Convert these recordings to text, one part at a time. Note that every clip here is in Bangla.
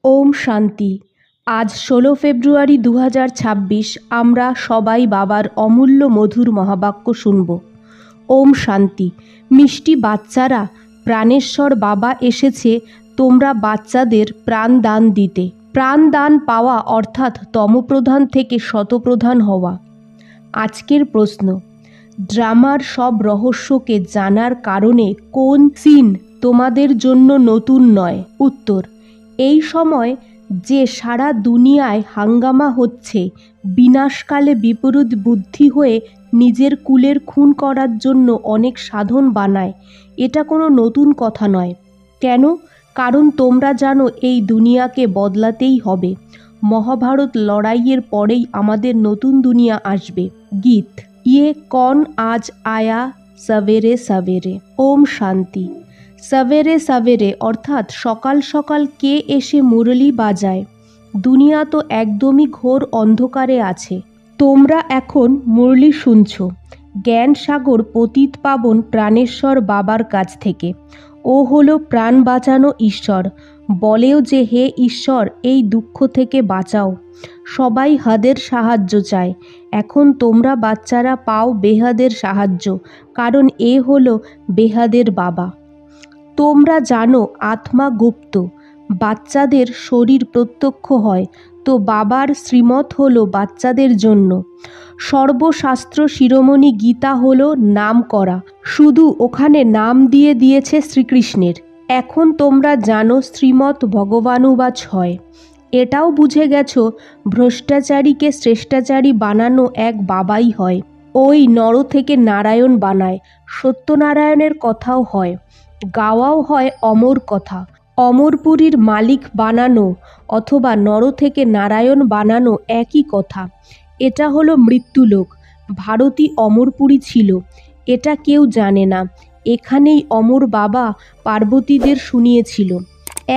ওম শান্তি। আজ ১৬ ফেব্রুয়ারি ২০২৬ আমরা সবাই বাবার অমূল্য মধুর মহাবাক্য শুনব। ওম শান্তি। মিষ্টি বাচ্চারা, প্রাণেশ্বর বাবা এসেছে তোমরা বাচ্চাদের প্রাণ দান দিতে। প্রাণ দান পাওয়া অর্থাৎ তমপ্রধান থেকে শতপ্রধান হওয়া। আজকের প্রশ্ন, ড্রামার সব রহস্যকে জানার কারণে কোন সিন তোমাদের জন্য নতুন নয়? উত্তর, এই সময় যে সারা দুনিয়ায় হাঙ্গামা হচ্ছে, বিনাশকালে বিপরীত বুদ্ধি হয়ে নিজের কুলের খুন করার জন্য অনেক সাধন বানায়, এটা কোনো নতুন কথা নয়। কেন? কারণ তোমরা জানো এই দুনিয়াকে বদলাতেই হবে। মহাভারত লড়াইয়ের পরেই আমাদের নতুন দুনিয়া আসবে। গীত, ইয়ে কন আজ আয়া সবেরে সবেরে। ওম শান্তি। সবেরে সবেরে অর্থাৎ সকাল সকাল কে এসে মুরলি বাজায়? দুনিয়া তো একদমই ঘোর অন্ধকারে আছে। তোমরা এখন মুরলি শুনছ জ্ঞান সাগর পতিত পাবন প্রাণেশ্বর বাবার কাছ থেকে। ও হলো প্রাণ বাঁচানো ঈশ্বর। বলেও যে হে ঈশ্বর, এই দুঃখ থেকে বাঁচাও। সবাই হাদের সাহায্য চায়। এখন তোমরা বাচ্চারা পাও বেহাদের সাহায্য, কারণ এ হলো বেহাদের বাবা। তোমরা জানো আত্মা গুপ্ত, বাচ্চাদের শরীর প্রত্যক্ষ হয়, তো বাবার শ্রীমত হলো বাচ্চাদের জন্য। সর্বশাস্ত্র শিরোমণি গীতা হলো নাম করা, শুধু ওখানে নাম দিয়ে দিয়েছে শ্রীকৃষ্ণের। এখন তোমরা জানো শ্রীমৎ ভগবানুবাচ হয়। এটাও বুঝে গেছো ভ্রষ্টাচারীকে শ্রেষ্টাচারী বানানো এক বাবাই হয়। ওই নর থেকে নারায়ণ বানায়। সত্যনারায়ণের কথাও হয়, গাওয়াও হয় অমর কথা। অমরপুরীর মালিক বানানো অথবা নর থেকে নারায়ণ বানানো একই কথা। এটা হলো মৃত্যুলোক। ভারতী অমরপুরী ছিল, এটা কেউ জানে না। এখানেই অমর বাবা পার্বতীদের শুনিয়েছিল।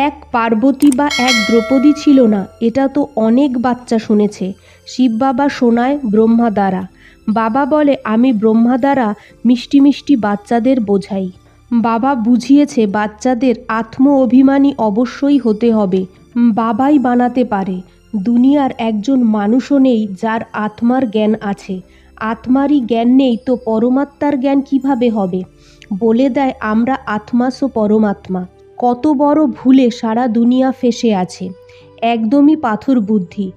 এক পার্বতী বা এক দ্রৌপদী ছিল না, এটা তো অনেক বাচ্চা শুনেছে। শিব বাবা শোনায় ব্রহ্মা দ্বারা। বাবা বলে আমি ব্রহ্মা দ্বারা মিষ্টি মিষ্টি বাচ্চাদের বোঝাই। বাবা বুঝিয়েছে বাচ্চাদের আত্ম অভিমানী অবশ্যই হতে হবে। বাবাই বানাতে পারে। দুনিয়ার একজন মানুষও নেই যার আত্মার জ্ঞান আছে। আত্মারই জ্ঞান নেই তো পরমাত্মার জ্ঞান কিভাবে হবে? বলে দেয় আমরা আত্মাসো পরমাত্মা। কত বড় ভুলে সারা দুনিয়া ফেসে আছে। একদমই পাথর বুদ্ধি।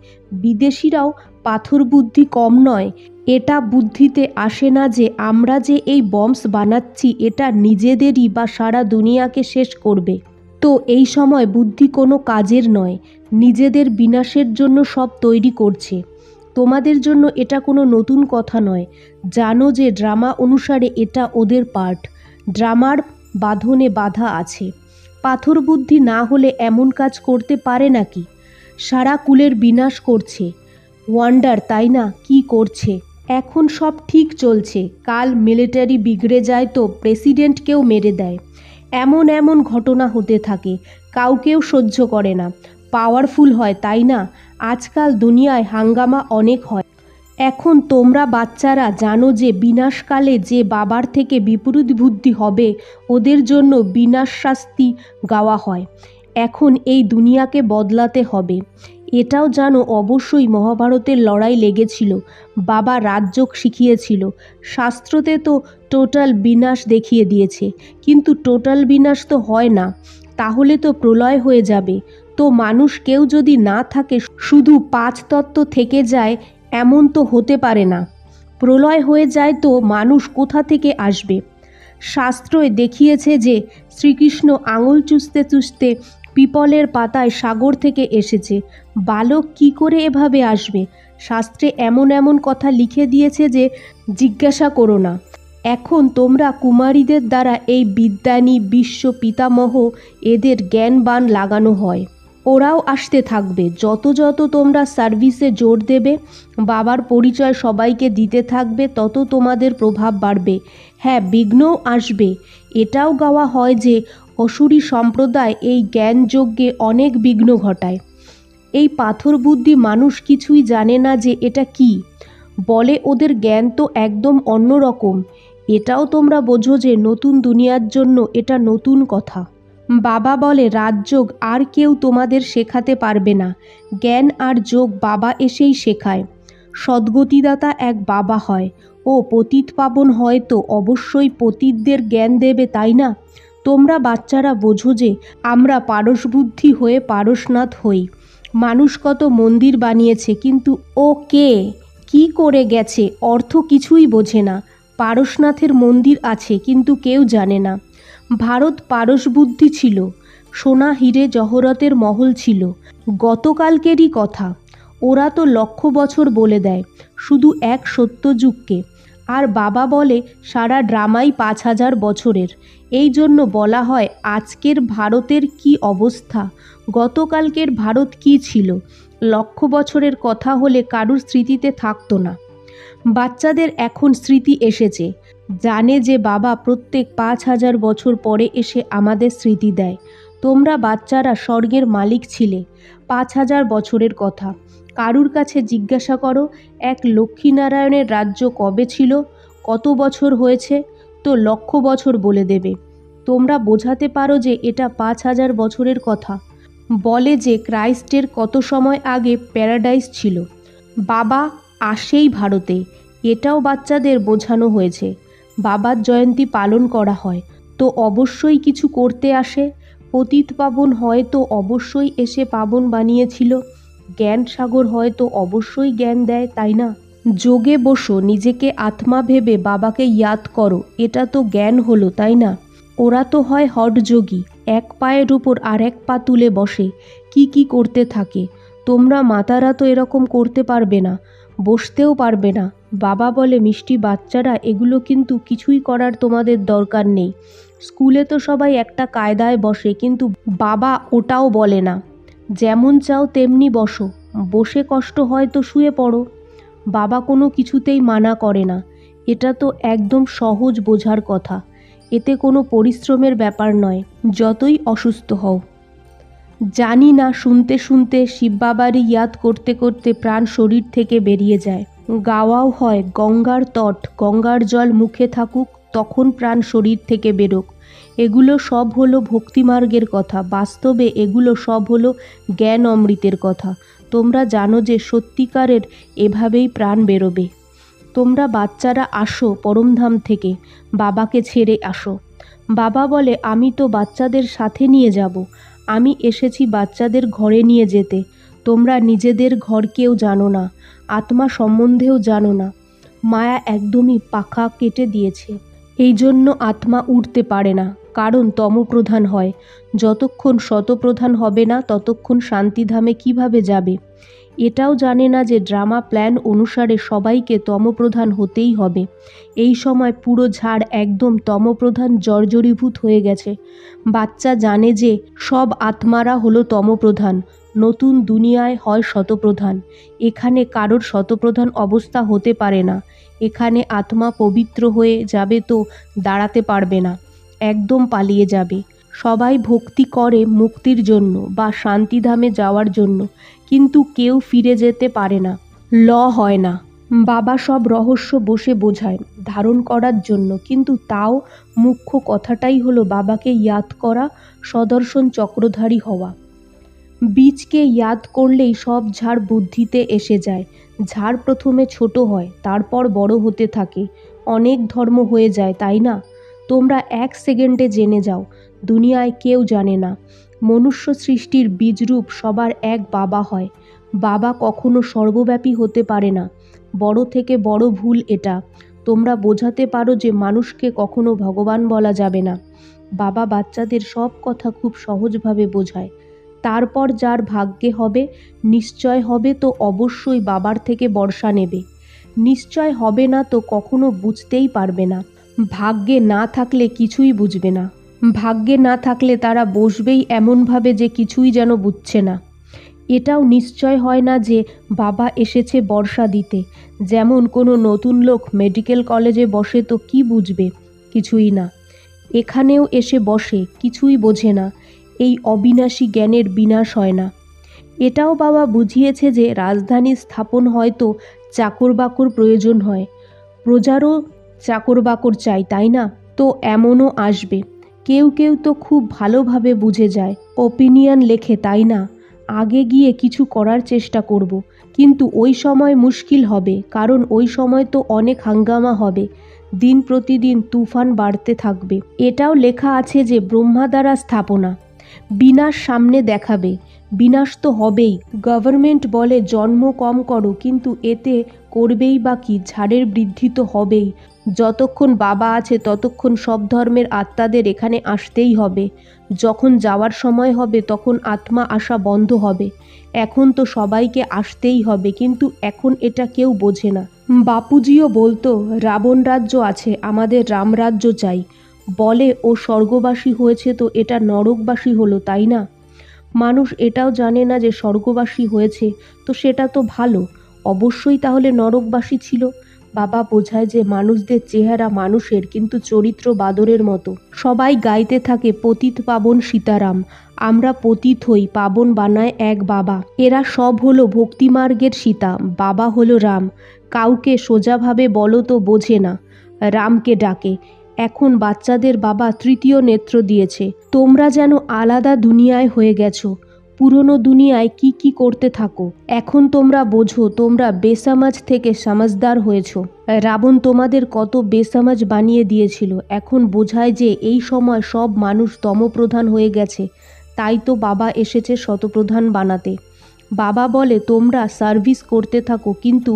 বিদেশিরাও পাথর বুদ্ধি কম নয়। এটা বুদ্ধিতে আসে না যে আমরা যে এই বম্বস বানাচ্ছি এটা নিজেদেরই বা সারা দুনিয়াকে শেষ করবে। তো এই সময় বুদ্ধি কোনো কাজের নয়, নিজেদের বিনাশের জন্য সব তৈরি করছে। তোমাদের জন্য এটা কোনো নতুন কথা নয়। জানো যে ড্রামা অনুসারে এটা ওদের পার্ট। ড্রামার বাঁধনে বাধা আছে। পাথর বুদ্ধি না হলে এমন কাজ করতে পারে নাকি? সারা কুলের বিনাশ করছে। ওয়ান্ডার, তাই না? কি করছে? এখন সব ঠিক চলছে, কাল মিলিটারি বিগড়ে যায় তো প্রেসিডেন্টকেও মেরে দেয়। এমন এমন ঘটনা হতে থাকে, কাউকেও সহ্য করে না। পাওয়ারফুল হয়, তাই না? আজকাল দুনিয়ায় হাঙ্গামা অনেক হয়। এখন তোমরা বাচ্চারা জানো যে বিনাশকালে যে বাবার থেকে বিপরীত বুদ্ধি হবে ওদের জন্য বিনাশ শাস্তি গাওয়া হয়। এখন এই দুনিয়াকে বদলাতে হবে। এটাও জানো অবশ্যই মহাভারতের লড়াই লেগেছিল, বাবা রাজযোগ শিখিয়েছিল। শাস্ত্রতে তো টোটাল বিনাশ দেখিয়ে দিয়েছে, কিন্তু টোটাল বিনাশ তো হয় না। তাহলে তো প্রলয় হয়ে যাবে। তো মানুষ কেউ যদি না থাকে, শুধু 5 তত্ত্ব থেকে যায়, এমন তো হতে পারে না। প্রলয় হয়ে যায় তো মানুষ কোথা থেকে আসবে? শাস্ত্রয় দেখিয়েছে যে শ্রীকৃষ্ণ আঙুল চুষতে চুষতে পিপলের পাতায় সাগর থেকে এসেছে। বালক কি করে এভাবে আসবে? শাস্ত্রে এমন এমন কথা লিখে দিয়েছে যে জিজ্ঞাসা করো না। এখন তোমরা কুমারীদের দ্বারা এই বিদ্যানী বিশ্ব পিতামহ এদের জ্ঞানবান লাগানো হয়। ওরাও আসতে থাকবে। যত যত তোমরা সার্ভিসে জোর দেবে, বাবার পরিচয় সবাইকে দিতে থাকবে, তত তোমাদের প্রভাব বাড়বে। হ্যাঁ, বিঘ্নও আসবে। এটাও গাওয়া হয় যে অসুরী সম্প্রদায় এই জ্ঞান যজ্ঞে অনেক বিঘ্ন ঘটায়। এই পাথর বুদ্ধি মানুষ কিছুই জানে না যে এটা কি। বলে ওদের জ্ঞান তো একদম অন্যরকম। এটাও তোমরা বোঝো যে নতুন দুনিয়ার জন্য এটা নতুন কথা। বাবা বলে রাজযোগ আর কেউ তোমাদের শেখাতে পারবে না, জ্ঞান আর যোগ বাবা এসেই শেখায়। সদ্গতিদাতা এক বাবা হয়, ও পতিত পাবন হয় তো অবশ্যই পতিতদের জ্ঞান দেবে, তাই না? তোমরা বাচ্চারা বোঝো যে আমরা পারসবুদ্ধি হয়ে পারসনাথ হই। মানুষ কত মন্দির বানিয়েছে, কিন্তু ও কে, কি করে গেছে অর্থ কিছুই বোঝে না। পারসনাথের মন্দির আছে কিন্তু কেউ জানে না। ভারত পারসবুদ্ধি ছিল, সোনা হিরে জহরতের মহল ছিল, গতকালকেরই কথা। ওরা তো লক্ষ বছর বলে দেয়, শুধু এক সত্যযুগকে। আর বাবা বলে সারা ড্রামাই 5,000 বছরের। এই জন্য বলা হয় আজকের ভারতের কি অবস্থা, গতকালকের ভারত কি ছিল। লক্ষ বছরের কথা হলে কারুর স্মৃতিতে থাকতো না। বাচ্চাদের এখন স্মৃতি এসেছে, জানে যে বাবা প্রত্যেক 5,000 বছর পরে এসে আমাদের স্মৃতি দেয়। তোমরা বাচ্চারা স্বর্গের মালিক ছিলে 5,000 বছরের কথা। কারুর কাছে জিজ্ঞাসা করো এক লক্ষ্মীনারায়ণের রাজ্য কবে ছিল, কত বছর হয়েছে, তো লক্ষ বছর বলে দেবে। তোমরা বোঝাতে পারো যে এটা 5,000 বছরের কথা। বলে যে ক্রাইস্টের কত সময় আগে প্যারাডাইস ছিল। বাবা আসেই ভারতে, এটাও বাচ্চাদের বোঝানো হয়েছে। বাবার জয়ন্তী পালন করা হয় তো অবশ্যই কিছু করতে আসে। পতিত পাবন হয় তো অবশ্যই এসে পাবন বানিয়েছিল। জ্ঞান সাগর হয় তো অবশ্যই জ্ঞান দেয়, তাই না? যোগে বসো, নিজেকে আত্মা ভেবে বাবাকে ইয়াদ করো, এটা তো জ্ঞান হলো, তাই না? ওরা তো হয় হঠ যোগী, এক পায়ের উপর আর এক পা তুলে বসে কি করতে থাকে। তোমরা মাতারা তো এরকম করতে পারবে না, বসতেও পারবে না। বাবা বলে মিষ্টি বাচ্চারা, এগুলো কিন্তু কিছুই করার তোমাদের দরকার নেই। স্কুলে তো সবাই একটা কায়দায় বসে, কিন্তু বাবা ওটাও বলে না। যেমন চাও তেমনি বসো, বসে কষ্ট হয় তো শুয়ে পড়ো। বাবা কোনো কিছুতেই মানা করে না। এটা তো একদম সহজ বোঝার কথা। এতে কোনো পরিশ্রমের ব্যাপার নয়, যতই অসুস্থ হও। জানি না, শুনতে শুনতে শিব বাবারই ইয়াদ করতে করতে প্রাণ শরীর থেকে বেরিয়ে যায়। গাওয়াও হয় গঙ্গার তট, গঙ্গার জল মুখে থাকুক, তখন প্রাণ শরীর থেকে বেরোক। এগুলো সব হলো ভক্তিমার্গের কথা, বাস্তবে এগুলো সব হলো জ্ঞান অমৃতের কথা। তোমরা জানো যে সত্যিকারের এভাবেই প্রাণ বেরোবে। তোমরা বাচ্চারা আসো পরমধাম থেকে, বাবাকে ছেড়ে আসো। বাবা বলে আমি তো বাচ্চাদের সাথে নিয়ে যাব, আমি এসেছি বাচ্চাদের ঘরে নিয়ে যেতে। তোমরা নিজেদের ঘর কেউ জানো না, আত্মা সম্বন্ধেও জানো না। মায়া একদমই পাখা কেটে দিয়েছে, এই জন্য আত্মা উঠতে পারে না, কারণ তমপ্রধান হয়। যতক্ষণ শতপ্রধান হবে না ততক্ষণ শান্তিধামে কিভাবে যাবে। এটাও জানে না যে ড্রামা প্ল্যান অনুসারে সবাইকে তমপ্রধান হতেই হবে। এই সময় পুরো ঝাড় একদম তমপ্রধান জর্জরীভূত হয়ে গেছে। বাচ্চা জানে যে সব আত্মারা হলো তমপ্রধান, নতুন দুনিয়ায় হয় শতপ্রধান। এখানে কারোর শতপ্রধান অবস্থা হতে পারে না। এখানে আত্মা পবিত্র হয়ে যাবে তো দাঁড়াতে পারবে না, একদম পালিয়ে যাবে। সবাই ভক্তি করে মুক্তির জন্য বা শান্তিধামে যাওয়ার জন্য, কিন্তু কেউ ফিরে যেতে পারে না, হয় না। বাবা সব রহস্য বসে বোঝায় ধারণ করার জন্য, কিন্তু তাও মুখ্য কথাটাই হলো বাবাকে ইয়াদ করা, সদর্শন চক্রধারী হওয়া। বীজকে ইয়াদ করলেই সব ঝাড় বুদ্ধিতে এসে যায়। ঝাড় প্রথমে ছোট হয়, তারপর বড় হতে থাকে, অনেক ধর্ম হয়ে যায়, তাই না? তোমরা 1 সেকেন্ডে জেনে যাও, দুনিয়ায় কেউ জানে না। মনুষ্য সৃষ্টির বীজরূপ সবার এক বাবা হয়। বাবা কখনো সর্বব্যাপী হতে পারে না, বড় থেকে বড় ভুল এটা। তোমরা বোঝাতে পারো যে মানুষকে কখনো ভগবান বলা যাবে না। বাবা বাচ্চাদের সব কথা খুব সহজভাবে বোঝায়। তারপর যার ভাগ্যে হবে, নিশ্চয় হবে তো অবশ্যই বাবার থেকে বর্ষা নেবে। নিশ্চয় হবে না তো কখনো বুঝতেই পারবে না। ভাগ্যে না থাকলে কিছুই বুঝবে না। ভাগ্যে না থাকলে তারা বসবেই এমনভাবে যে কিছুই যেন বুঝছে না। এটাও নিশ্চয় হয় না যে বাবা এসেছে বর্ষা দিতে। যেমন কোনো নতুন লোক মেডিকেল কলেজে বসে তো কি বুঝবে, কিছুই না। এখানেও এসে বসে, কিছুই বোঝে না। এই অবিনাশী জ্ঞানের বিনাশ হয় না। এটাও বাবা বুঝিয়েছে যে রাজধানী স্থাপন হয়তো চাকর বাকর প্রয়োজন হয়, প্রজারও চাকর বাকর চাই, তাই না? তো এমনও আসবে, কেউ কেউ তো খুব ভালোভাবে বুঝে যায়, ওপিনিয়ন লেখে, তাই না? আগে গিয়ে কিছু করার চেষ্টা করব, কিন্তু ওই সময় মুশকিল হবে, কারণ ওই সময় তো অনেক হাঙ্গামা হবে, দিন প্রতিদিন তুফান বাড়তে থাকবে। এটাও লেখা আছে যে ব্রহ্মা দ্বারা স্থাপনা, বিনাশ সামনে দেখাবে। বিনাশ তো হবেই। গভর্নমেন্ট বলে জন্ম কম করো, কিন্তু এতে করবেই বা কি? ঝাড়ের বৃদ্ধি তো হবেই। যতক্ষণ বাবা আছে ততক্ষণ সব ধর্মের আত্মাদের এখানে আসতেই হবে। যখন যাওয়ার সময় হবে তখন আত্মা আসা বন্ধ হবে। এখন তো সবাইকে আসতেই হবে, কিন্তু এখন এটা কেউ বোঝে না। বাপুজিও বলতো রাবণ রাজ্য আছে, আমাদের রামরাজ্য চাই। বলে ও স্বর্গবাসী হয়েছে তো এটা নরকবাসী হলো, তাই না? মানুষ এটাও জানে না যে স্বর্গবাসী হয়েছে তো সেটা তো ভালো, অবশ্যই তাহলে নরকবাসী ছিল। বাবা বোঝায় যে মানুষদের চেহারা মানুষের, কিন্তু চরিত্র বাদরের মতো। সবাই গাইতে থাকে পতিত পাবন সীতারাম, আমরা পতিত হই, পাবন বানায় এক বাবা। এরা সব হলো ভক্তিমার্গের সীতা, বাবা হলো রাম। কাউকে সোজাভাবে বলো তো বোঝে না, রামকে ডাকে। এখন বাচ্চাদের বাবা তৃতীয় নেত্র দিয়েছে। তোমরা যেন আলাদা দুনিয়ায় হয়ে গেছো, পুরনো দুনিয়ায় কি কি করতে থাকো। এখন তোমরা বোঝো, তোমরা বেসামাজ থেকে সমাজদার হয়েছো। রাবণ তোমাদের কত বেসামাজ বানিয়ে দিয়েছিল। এখন বোঝায় যে এই সময় সব মানুষ তমপ্রধান হয়ে গেছে, তাই তো বাবা এসেছে শতপ্রধান বানাতে। বাবা বলে তোমরা সার্ভিস করতে থাকো, কিন্তু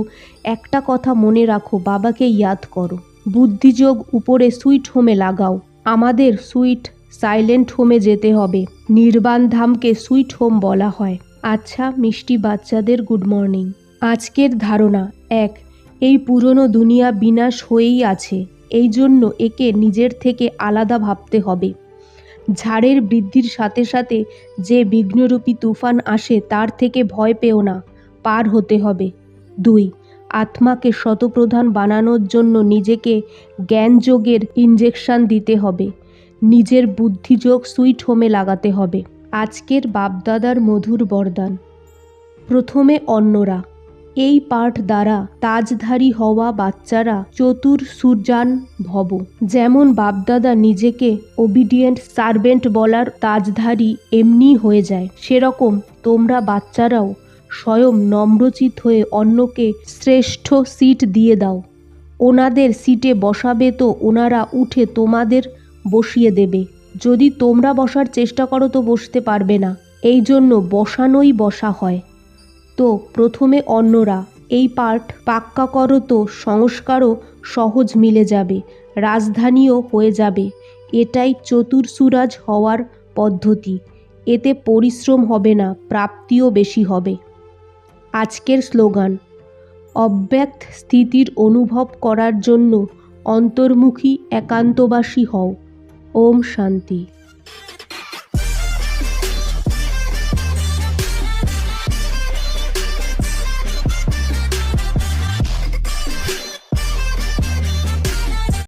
একটা কথা মনে রাখো, বাবাকে ইয়াদ করো। বুদ্ধিযোগ উপরে সুইট হোমে লাগাও। আমাদের সুইট সাইলেন্ট হোমে যেতে হবে। নির্বাণ ধামকে সুইট হোম বলা হয়। আচ্ছা মিষ্টি বাচ্চাদের গুড মর্নিং। আজকের ধারণা 1, এই পুরনো দুনিয়া বিনাশ হয়েই আছে, এই জন্য একে নিজের থেকে আলাদা ভাবতে হবে। ঝাড়ের বৃদ্ধির সাথে সাথে যে বিঘ্নরূপী তুফান আসে তার থেকে ভয় পেও না, পার হতে হবে। 2, আত্মাকে শতপ্রধান বানানোর জন্য নিজেকে জ্ঞানযোগের ইনজেকশন দিতে হবে, নিজের বুদ্ধিযোগ সুইট হোমে লাগাতে হবে। আজকের বাপদাদার মধুর বরদান। প্রথমে অন্যরা। এই পাঠ দ্বারা তাজধারী হওয়া বাচ্চারা চতুর সুরজান ভব। যেমন বাপদাদা নিজেকে ওবিডিয়েন্ট সার্ভেন্ট বলার তাজধারী এমনি হয়ে যায়, সেরকম তোমরা বাচ্চারাও স্বয়ং নম্রচিত হয়ে অন্যকে শ্রেষ্ঠ সিট দিয়ে দাও। ওনাদের সিটে বসাবে তো ওনারা উঠে তোমাদের বসিয়ে দেবে। যদি তোমরা বসার চেষ্টা করো তো বসতে পারবে না, এই জন্য বসানোই বসা হয়। তো প্রথমে অন্যরা, এই পাঠ পাক্কা করো তো সংস্কারও সহজ মিলে যাবে, রাজধানীও হয়ে যাবে। এটাই চতুর্সুরাজ হওয়ার পদ্ধতি। এতে পরিশ্রম হবে না, প্রাপ্তিও বেশি হবে। আজকের স্লোগান, অব্যক্ত স্থিতির অনুভব করার জন্য অন্তর্মুখী একান্তবাসী হও। ওম শান্তি।